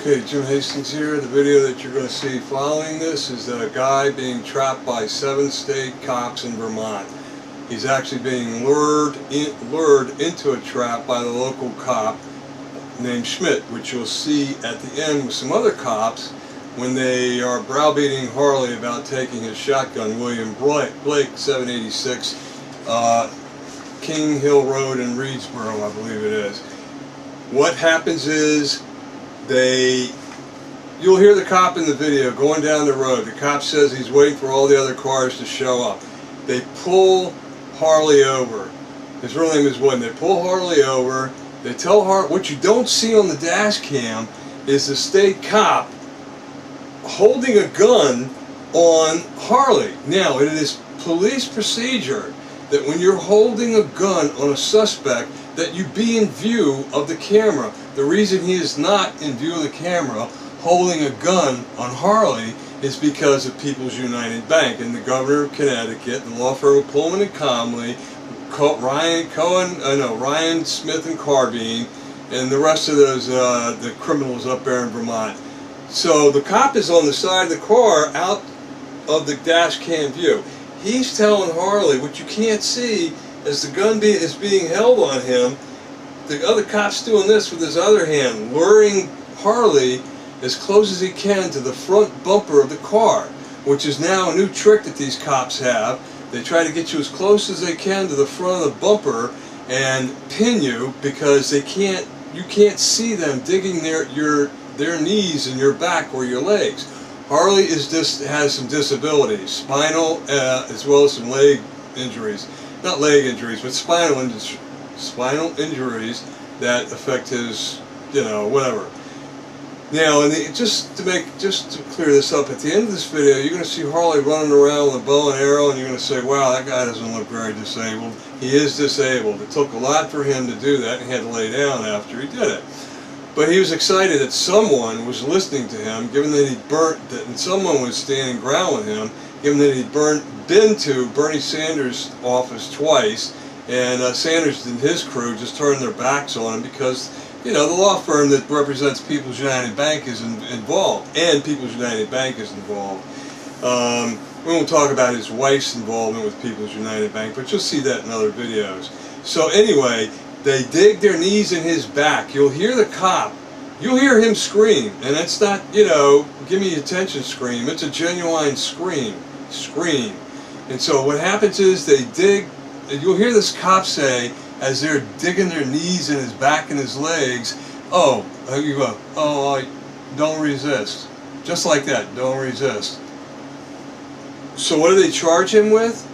Okay, Jim Hastings here. The video that you're going to see following this is a guy being trapped by 7 state cops in Vermont. He's actually being lured into a trap by the local cop named Schmidt, which you'll see at the end with some other cops when they are browbeating Harley about taking his shotgun. William Blake, 786 King Hill Road in Reedsboro, I believe it is. What happens is you'll hear the cop in the video going down the road. The cop says he's waiting for all the other cars to show up. They pull Harley over. His real name is Wood. They pull Harley over. They tell Harley, what you don't see on the dash cam is the state cop holding a gun on Harley. Now, it is police procedure that when you're holding a gun on a suspect, that you be in view of the camera. The reason he is not in view of the camera holding a gun on Harley is because of People's United Bank and the governor of Connecticut, the law firm of Pullman and Comley, Ryan Smith and Carbine, and the rest of those the criminals up there in Vermont. So the cop is on the side of the car out of the dash cam view. He's telling Harley, what you can't see as the gun is being held on him, the other cop's doing this with his other hand, luring Harley as close as he can to the front bumper of the car, which is now a new trick that these cops have. They try to get you as close as they can to the front of the bumper and pin you because you can't see them digging their knees in your back or your legs. Harley has some disabilities, spinal as well as some leg injuries. Not leg injuries, but spinal injuries that affect his, whatever. Now, just to clear this up, at the end of this video, you're going to see Harley running around with a bow and arrow, and you're going to say, wow, that guy doesn't look very disabled. He is disabled. It took a lot for him to do that, and he had to lay down after he did it. But he was excited that someone was listening to him, given that and someone was standing ground with him, given that he'd been to Bernie Sanders' office twice, and Sanders and his crew just turned their backs on him because, the law firm that represents People's United Bank is involved, and People's United Bank is involved. We won't talk about his wife's involvement with People's United Bank, but you'll see that in other videos. So anyway, they dig their knees in his back. You'll hear the cop. You'll hear him scream, and it's not, give me attention scream. It's a genuine scream. And so what happens is you'll hear this cop say, as they're digging their knees in his back and his legs, don't resist. Just like that, don't resist. So what do they charge him with?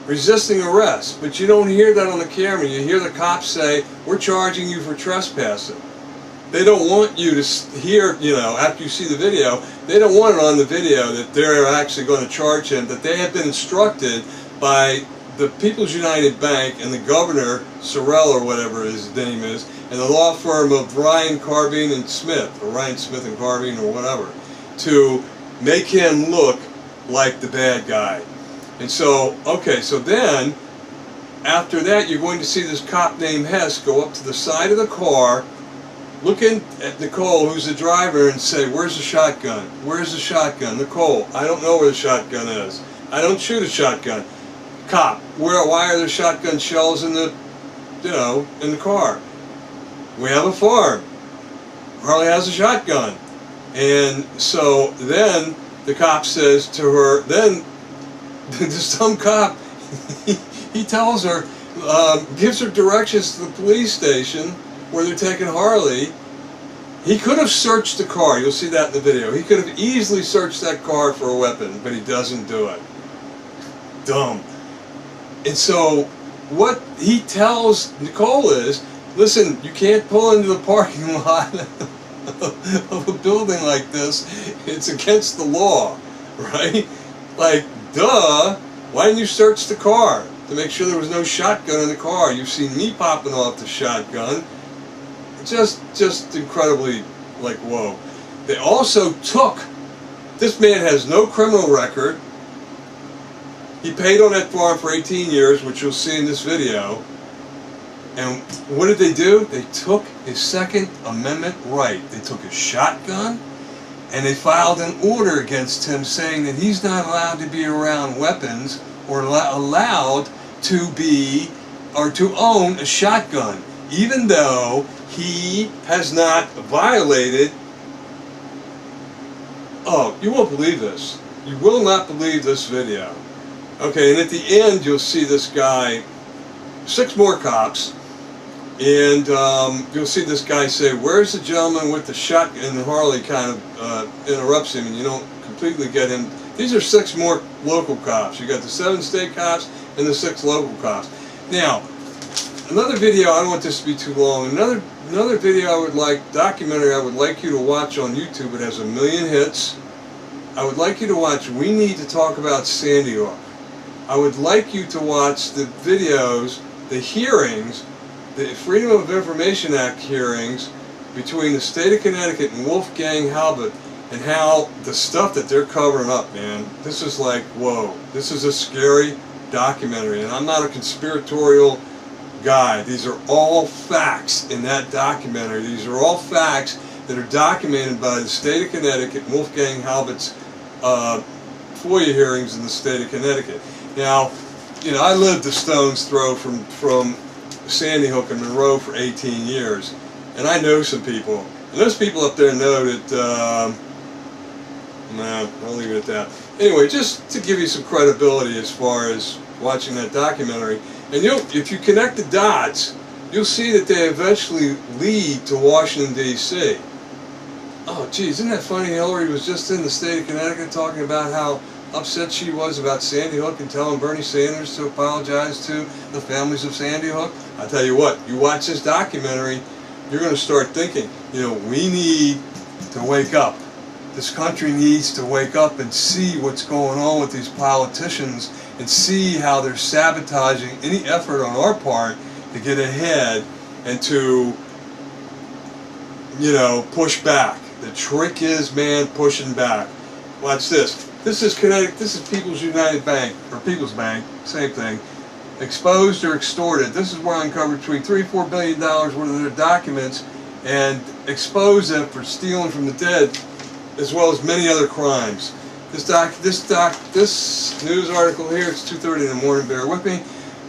Resisting arrest. But you don't hear that on the camera. You hear the cops say, we're charging you for trespassing. They don't want you to hear, after you see the video, they don't want it on the video that they're actually going to charge him, that they have been instructed by the People's United Bank and the governor, Sorrell or whatever his name is, and the law firm of Ryan Carbine and Smith, or Ryan Smith and Carbine or whatever, to make him look like the bad guy. And so, okay, so then, after that, you're going to see this cop named Hess go up to the side of the car, looking at Nicole, who's the driver, and say, where's the shotgun? Where's the shotgun? Nicole, I don't know where the shotgun is. I don't shoot a shotgun. Cop, why are there shotgun shells in the car? We have a farm. Harley has a shotgun. And so then the cop says to her, then some cop, he tells her, gives her directions to the police station where they're taking Harley. He could have searched the car. You'll see that in the video. He could have easily searched that car for a weapon, but he doesn't do it. Dumb. And so what he tells Nicole is, listen, you can't pull into the parking lot of a building like this. It's against the law, right? Like, duh, why didn't you search the car to make sure there was no shotgun in the car? You've seen me popping off the shotgun. Just incredibly, like, whoa. They also took, this man has no criminal record. He paid on that farm for 18 years, which you'll see in this video. And what did they do? They took his Second Amendment right. They took his shotgun, and they filed an order against him saying that he's not allowed to be around weapons or allowed to be or to own a shotgun, even though he has not violated. Oh, you won't believe this. You will not believe this video. Okay, and at the end you'll see this guy, 6 more cops, and you'll see this guy say, "Where's the gentleman with the shotgun?" And Harley kind of interrupts him, and you don't completely get him. These are 6 more local cops. You got the 7 state cops and the 6 local cops. Now, another video, I don't want this to be too long, another video I would like, documentary I would like you to watch on YouTube. It has 1 million hits. I would like you to watch We Need to Talk About Sandy Hook. I would like you to watch the videos, the hearings, the Freedom of Information Act hearings between the state of Connecticut and Wolfgang Halbert, and how the stuff that they're covering up, man, this is like, whoa, this is a scary documentary. And I'm not a conspiratorial guy. These are all facts in that documentary. These are all facts that are documented by the state of Connecticut and Wolfgang Halbert's FOIA hearings in the state of Connecticut. Now, you know, I lived a stone's throw from Sandy Hook and Monroe for 18 years, and I know some people, and those people up there know that, nah, I'll leave it at that. Anyway, just to give you some credibility as far as watching that documentary, and if you connect the dots, you'll see that they eventually lead to Washington, D.C. Oh, geez, isn't that funny? Hillary was just in the state of Connecticut talking about how upset she was about Sandy Hook and telling Bernie Sanders to apologize to the families of Sandy Hook. I tell you what, you watch this documentary, you're going to start thinking, you know, we need to wake up. This country needs to wake up and see what's going on with these politicians and see how they're sabotaging any effort on our part to get ahead and to, you know, push back. The trick is, man, pushing back. Watch this. This is Connecticut. This is People's United Bank, or People's Bank, same thing. Exposed or extorted. This is where I uncovered between $3 and $4 billion worth of their documents and exposed them for stealing from the dead, as well as many other crimes. This news article here, it's 2:30 in the morning, bear with me.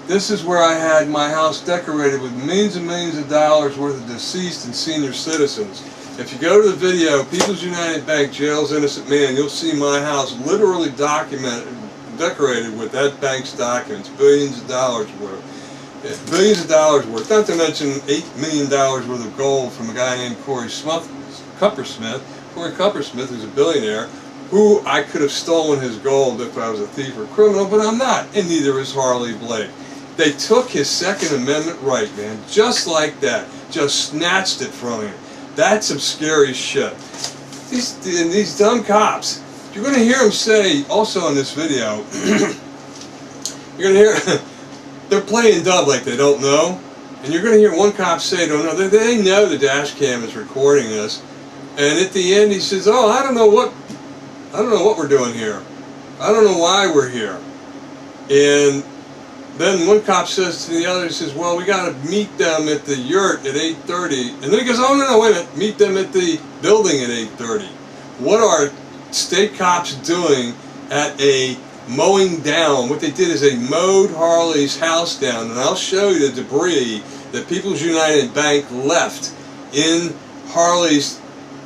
This is where I had my house decorated with millions and millions of dollars worth of deceased and senior citizens. If you go to the video, People's United Bank jails innocent man, you'll see my house literally decorated with that bank's documents, billions of dollars worth. Billions of dollars worth, not to mention $8 million worth of gold from a guy named Corey Cuppersmith, who's a billionaire, who I could have stolen his gold if I was a thief or criminal, but I'm not, and neither is Harley Blake. They took his Second Amendment right, man, just like that, just snatched it from him. That's some scary shit. These dumb cops, you're going to hear them say, also in this video, you're going to hear, they're playing dumb like they don't know, and you're going to hear one cop say, don't know, they know the dash cam is recording this, and at the end he says, oh, I don't know what we're doing here. I don't know why we're here. And then one cop says to the other, he says, well, we got to meet them at the yurt at 8:30. And then he goes, oh, no, wait a minute, meet them at the building at 8:30. What are state cops doing at a mowing down? What they did is they mowed Harley's house down, and I'll show you the debris that People's United Bank left in Harley's,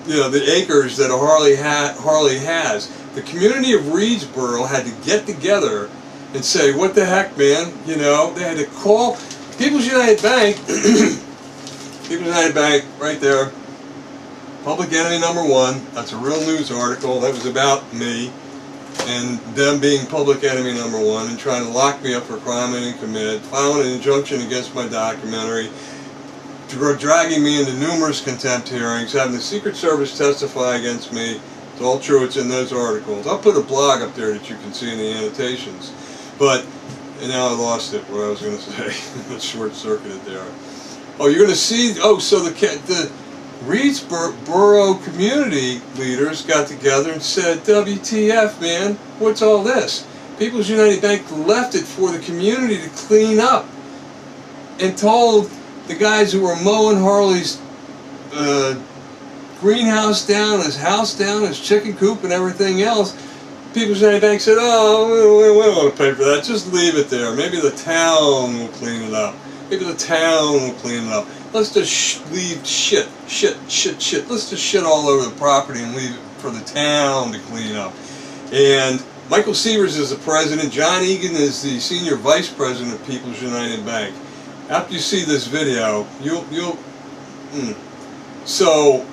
you know, the acres that Harley has. The community of Reedsboro had to get together and say, what the heck, man, you know, they had to call People's United Bank, People's United Bank, right there, public enemy #1, that's a real news article, that was about me, and them being public enemy #1 and trying to lock me up for a crime I didn't commit, filing an injunction against my documentary, dragging me into numerous contempt hearings, having the Secret Service testify against me. It's all true, it's in those articles. I'll put a blog up there that you can see in the annotations. But, and now I lost it, what I was going to say. Short-circuited there. Oh, you're going to see, oh, so the Reedsboro community leaders got together and said, WTF, man, what's all this? People's United Bank left it for the community to clean up and told the guys who were mowing Harley's greenhouse down, his house down, his chicken coop and everything else, People's United Bank said, oh, we don't want to pay for that, just leave it there. Maybe the town will clean it up. Maybe the town will clean it up. Let's just leave shit. Let's just shit all over the property and leave it for the town to clean up. And Michael Sievers is the president. John Egan is the senior vice president of People's United Bank. After you see this video, So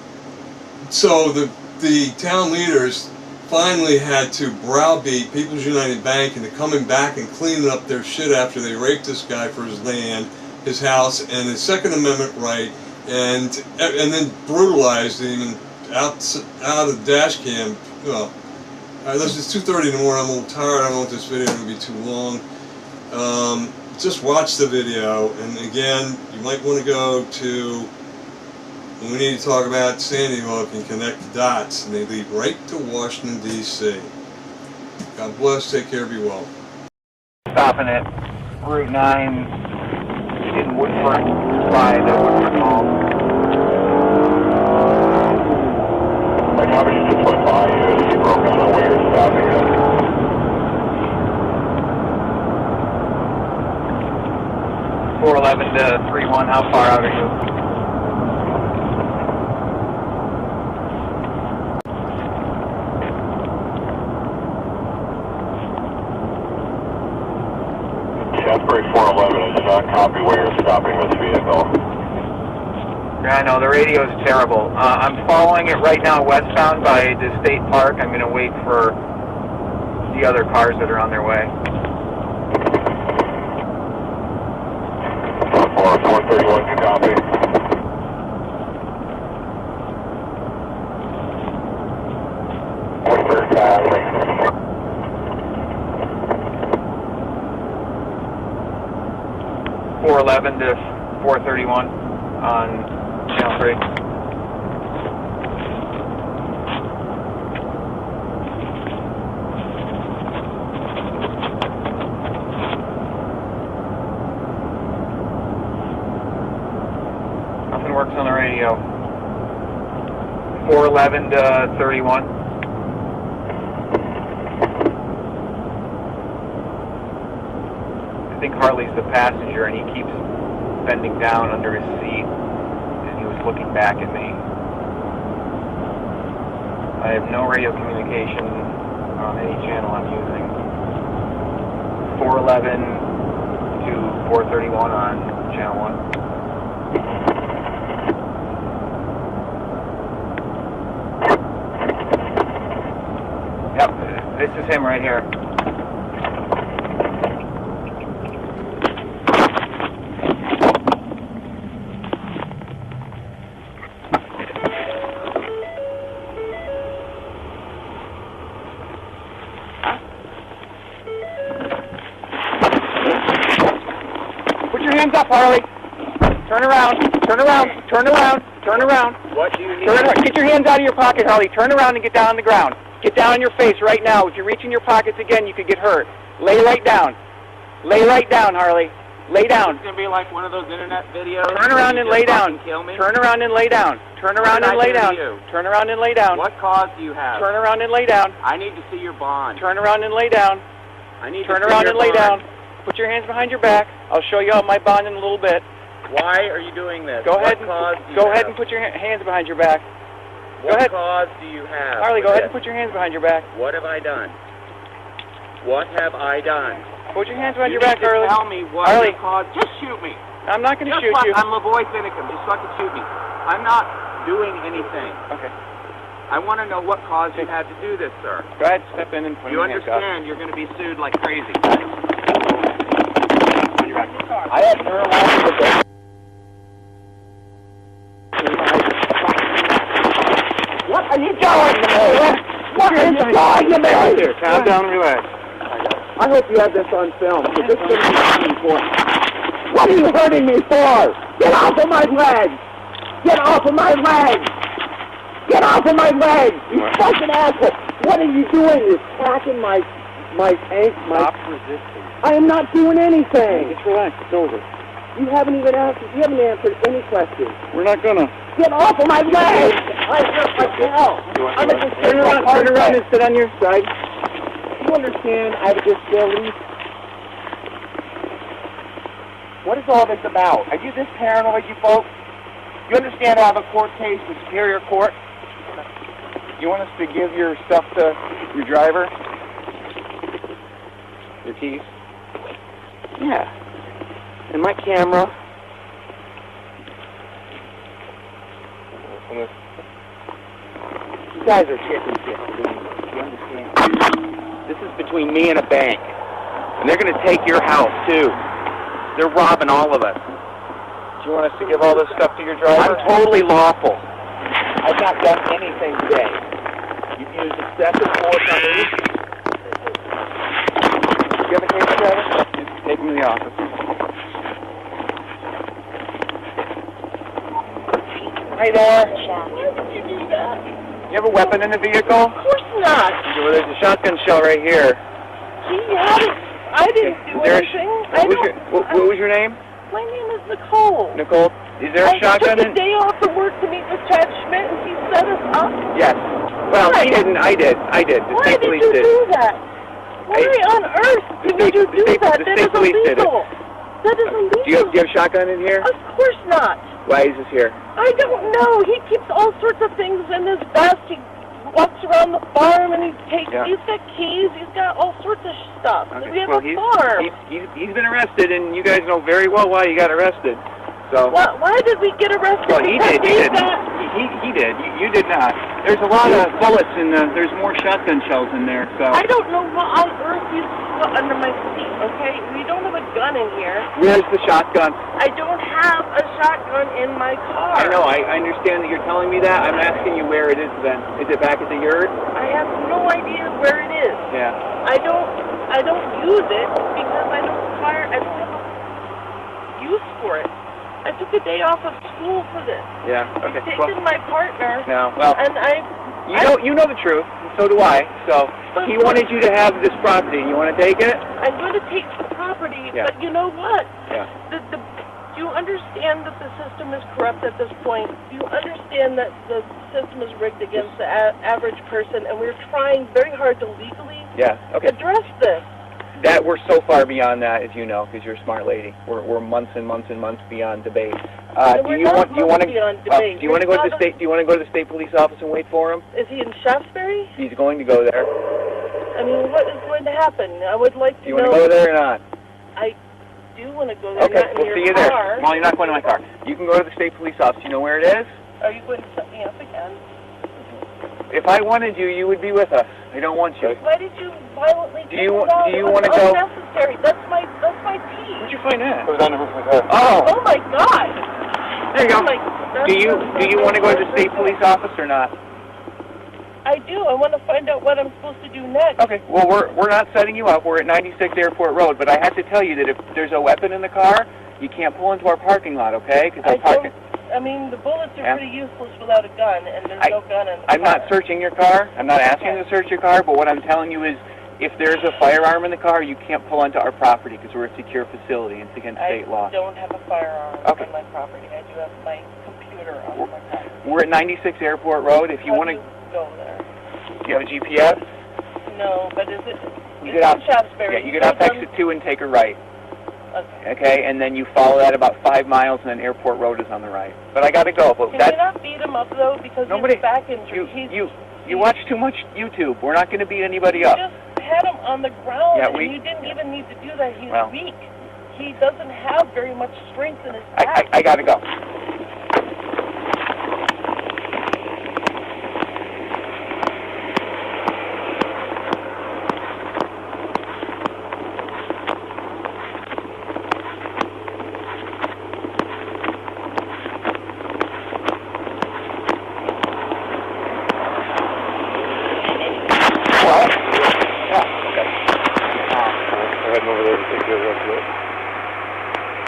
the town leaders finally had to browbeat People's United Bank into coming back and cleaning up their shit after they raped this guy for his land, his house, and his Second Amendment right, and then brutalized him out of the dash cam. Well, this is 2:30 in the morning. I'm a little tired. I don't want this video to be too long. Just watch the video, and again, you might want to go to. We need to talk about Sandy Hook and connect the dots, and they lead right to Washington, D.C. God bless, take care, be well. Stopping at Route 9 in Woodford by the Woodford Mall. My copy just went by you. You broke down on where you're stopping at. 411 to 31, how far out are you? Shasbury 411, I did not copy where you're stopping this vehicle. Yeah, I know, the radio is terrible. I'm following it right now westbound by the state park. I'm going to wait for the other cars that are on their way. 431, you copy. Woodford, 411 to 431 on Channel 3. Nothing works on the radio. 411 to 31. I think Harley's the passenger, and he keeps bending down under his seat, and he was looking back at me. I have no radio communication on any channel I'm using. 411 to 431 on channel 1. Yep, this is him right here. Hands up, Harley. Turn around. Turn around. Turn around. Turn around. What do you need? Get your hands out of your pocket, Harley. Turn around and get down on the ground. Get down on your face right now. If you reach in your pockets again, you could get hurt. Lay right down. Lay right down, Harley. Lay down. It's going to be like one of those internet videos. Turn around and lay down. Kill me. Turn around and lay down. Turn around and lay down. Turn around and lay down. What cause do you have? Turn around and lay down. I need to see your bond. Turn around and lay down. I need Turn to see around your and lay bond. down. Put your hands behind your back. I'll show you out my bond in a little bit. Why are you doing this? Go ahead What and put your hands behind your back. What ahead. cause do you have? Harley, go for ahead and this? put your hands behind your back. What have I done? What have I done? Put your hands behind You your back, need to Harley. tell me what Harley. your cause. Just shoot me. I'm not going to shoot Just you. I'm Lavoy Finicum. Just fucking shoot me. I'm not doing anything. Okay. I want to know what cause you had to do this, sir. Go ahead, step in and put You your hands up. understand you're going to be sued like crazy. I have neurological. What are you doing to me? What are you doing to me? Here, calm down and relax. I hope you have this on film, because this is going to be important. What are you hurting me for? Get off of my legs! Get off of my legs! Get off of my legs! You fucking asshole! What are you doing? You're attacking my Stop resisting. I am not doing anything! Just relax, it's over. You haven't even answered. You haven't answered any questions. We're not gonna. Get off of my leg! I hurt my hell. I'm a Turn around and sit on your side. You understand? I have a disability. What is all this about? Are you this paranoid, you folks? You understand I have a court case in Superior Court? You want us to give your stuff to your driver? Your keys? Yeah. And my camera. You guys are chicken shit. You understand? This is between me and a bank. And they're going to take your house, too. They're robbing all of us. Do you want us to give all this stuff to your driver? I'm totally lawful. I've not done anything today. You've used excessive force on me. Do you have a case, Trevor? Take him to the office. Hi there. Why would you do that? You have a weapon in the vehicle? Of course not. Well, there's a shotgun shell right here. I didn't do anything. What was your name? My name is Nicole. Nicole, is there a shotgun I took in? a day off from work to meet with Chad Schmidt, and he set us up. Yes. Well, Why? he didn't. I did. Why did you do that? Why on earth did you do that? That is illegal. That is illegal. Do you have a shotgun in here? Of course not. Why is this here? I don't know. He keeps all sorts of things in his vest. He walks around the farm and he's got keys. He's got all sorts of stuff. Okay. We have a farm. He's been arrested, and you guys know very well why he got arrested. So. Why did we get arrested? Well, he did. He did. You did not. There's a lot of bullets in there's more shotgun shells in there. So. I don't know what on earth you put under my seat. Okay, we don't have a gun in here. Where's the shotgun? I don't have a shotgun in my car. I know. I understand that you're telling me that. I'm asking you where it is then. Is it back at the yurt? I have no idea where it is. Yeah. I don't use it because I don't have a use for it. I took a day off of school for this. Yeah. Okay. I've taken my partner. No. Well. And you know the truth, and so do I. So he wanted you to have this property. You want to take it? I'm going to take the property, Yeah. but you know what? Yeah. Do you understand that the system is corrupt at this point? Do you understand that the system is rigged against the average person, and we're trying very hard to legally address this? That we're so far beyond that, as you know, because you're a smart lady. We're months and months and months beyond debate. Do you want to go to the state police office and wait for him? Is he in Shaftesbury? He's going to go there. I mean, what is going to happen? I would like to know. Do you want to go there or not? I do want to go there. Okay, not in we'll your see you car. there. Well, you're not going to my car. You can go to the state police office. You know where it is? Are you going to set me up again? If I wanted you, you would be with us. I don't want you. Why did you violently Do you want to go? go? Unnecessary. That's my pee. Where'd you find that? It was on the roof of the car. Oh my God. There you go. That's Do you want to go to the state police office or not? I do. I want to find out what I'm supposed to do next. Okay. Well, we're not setting you up. We're at 96 Airport Road, but I have to tell you that if there's a weapon in the car, you can't pull into our parking lot, okay? Because our parking. I mean, the bullets are pretty useless without a gun, and there's no gun in the car. I'm not searching your car. I'm not asking you to search your car, but what I'm telling you is if there's a firearm in the car, you can't pull onto our property because we're a secure facility and it's against state law. I don't have a firearm on my property. I do have my computer on my property. We're at 96 Airport Road. If you want to go there. Do you have a GPS? No, but is it? You get out Shaftesbury. Yeah, you get off exit 2 and take a right. Okay. Okay, and then you follow that about 5 miles, and then Airport Road is on the right. But I got to go. But Can you not beat him up though, because he's back injured? You watch too much YouTube. We're not going to beat anybody up. You just had him on the ground, Yeah, and you didn't even need to do that. He's weak. He doesn't have very much strength in his back. I got to go.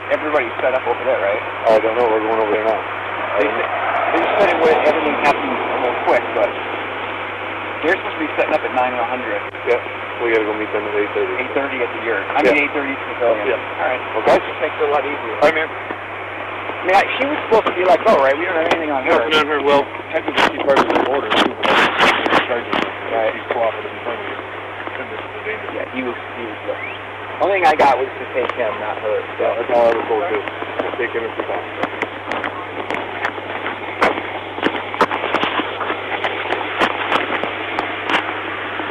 Everybody's set up over there, right? Oh, I don't know. We're going over there now. They said everything happened a little quick, but they're supposed to be setting up at 9 and 100. Yeah. We gotta go meet them at 8:30. 8:30 at the yurt. I mean 8:30 to the pavilion. Yeah. All right. Okay. That just makes it a lot easier. All right, man. I mean, she was supposed to be like, oh, right, we don't have anything on her. Nothing on her. Well, technically she's part of the order too, but she's charging her. Right. She's cooperative in front of you. And this is the danger. Yeah, he was the only thing I got was to take him, not her. So. Yeah, that's all I was told too. We'll take him if we can.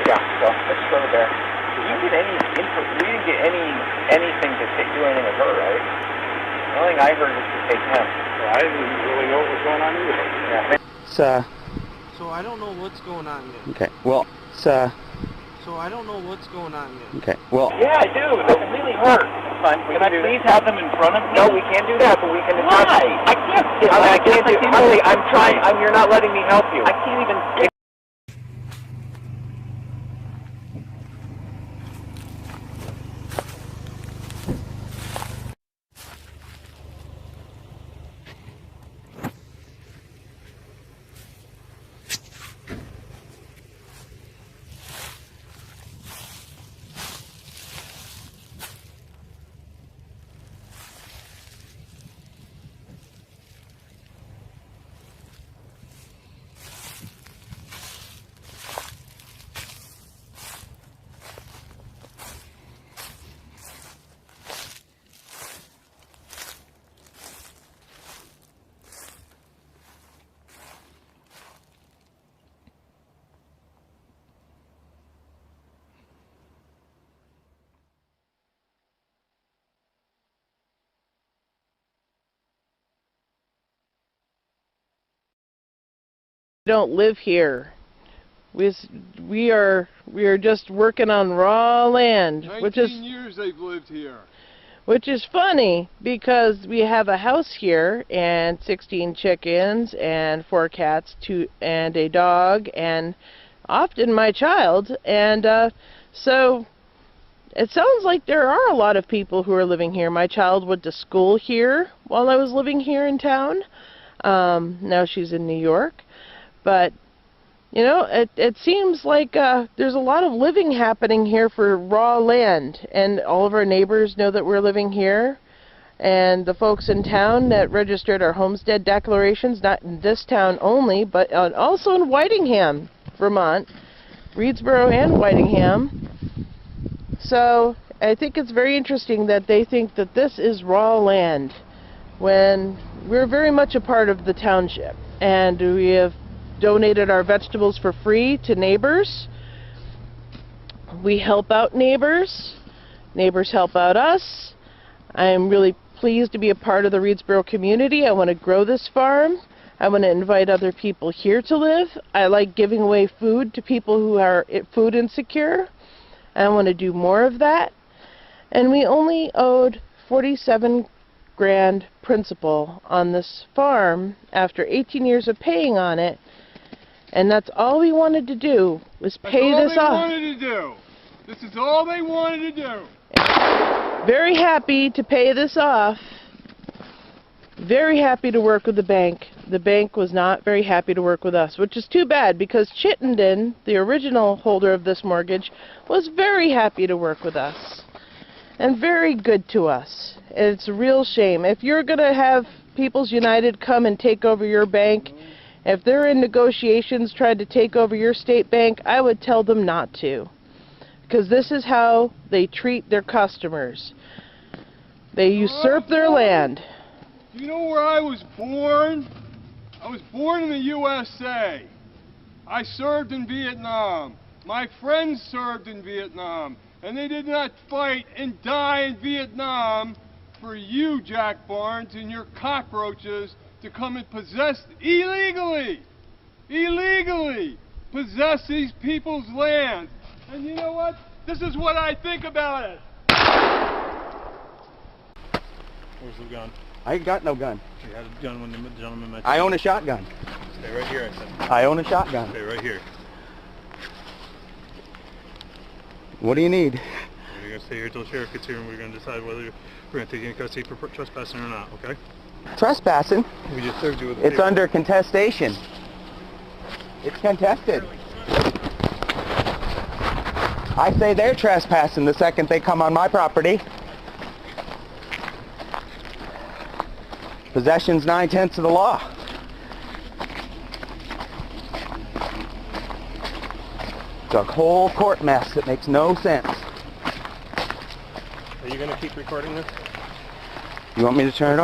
Yeah, so let's go there. We didn't get any info, we didn't get anything to do anything with her, right? The only thing I heard was to take him. Well, I didn't really know what was going on either. Yeah. So I don't know what's going on yet. Okay, well, So I don't know what's going on yet. okay, well. Yeah, I do. That really hurt. Fine. Can I please have them in front of me? No, we can't do that, but we can. Why? I can't. I can't do. Harley, I'm trying. You're not letting me help you. I can't even. Don't live here. We are just working on raw land, 19 years they've lived here. Which is funny because we have a house here and 16 chickens and 4 cats, and a dog, and often my child, and so it sounds like there are a lot of people who are living here. My child went to school here while I was living here in town. Now she's in New York. But, you know, it seems like there's a lot of living happening here for raw land. And all of our neighbors know that we're living here. And the folks in town that registered our homestead declarations, not in this town only, but also in Whitingham, Vermont, Reedsboro and Whitingham. So I think it's very interesting that they think that this is raw land when we're very much a part of the township. And we have donated our vegetables for free to neighbors. We help out neighbors. Neighbors help out us. I'm really pleased to be a part of the Reedsboro community. I want to grow this farm. I want to invite other people here to live. I like giving away food to people who are food insecure. I want to do more of that. And we only owed 47 grand principal on this farm after 18 years of paying on it. And that's all we wanted to do, was pay this off. That's all they wanted to do. This is all they wanted to do. Very happy to pay this off. Very happy to work with the bank. The bank was not very happy to work with us, which is too bad because Chittenden, the original holder of this mortgage, was very happy to work with us. And very good to us. And it's a real shame. If you're going to have People's United come and take over your bank, if they're in negotiations trying to take over your state bank, I would tell them not to. Because this is how they treat their customers. They usurp their land. Do you know where I was born? I was born in the USA. I served in Vietnam. My friends served in Vietnam. And they did not fight and die in Vietnam for you, Jack Barnes, and your cockroaches to come and possess illegally possess these people's land. And you know what? This is what I think about it. Where's the gun? I ain't got no gun. You had a gun when the gentleman met you. I own a shotgun. Stay right here, I said. I own a shotgun. Stay right here. What do you need? We're going to stay here till the sheriff gets here and we're going to decide whether we're going to take you into custody for trespassing or not, okay? Trespassing? We just served you with a It's paper. under contestation. It's contested. I say they're trespassing the second they come on my property. Possession's 9/10 of the law. It's a whole court mess that makes no sense. Are you going to keep recording this? You want me to turn it off?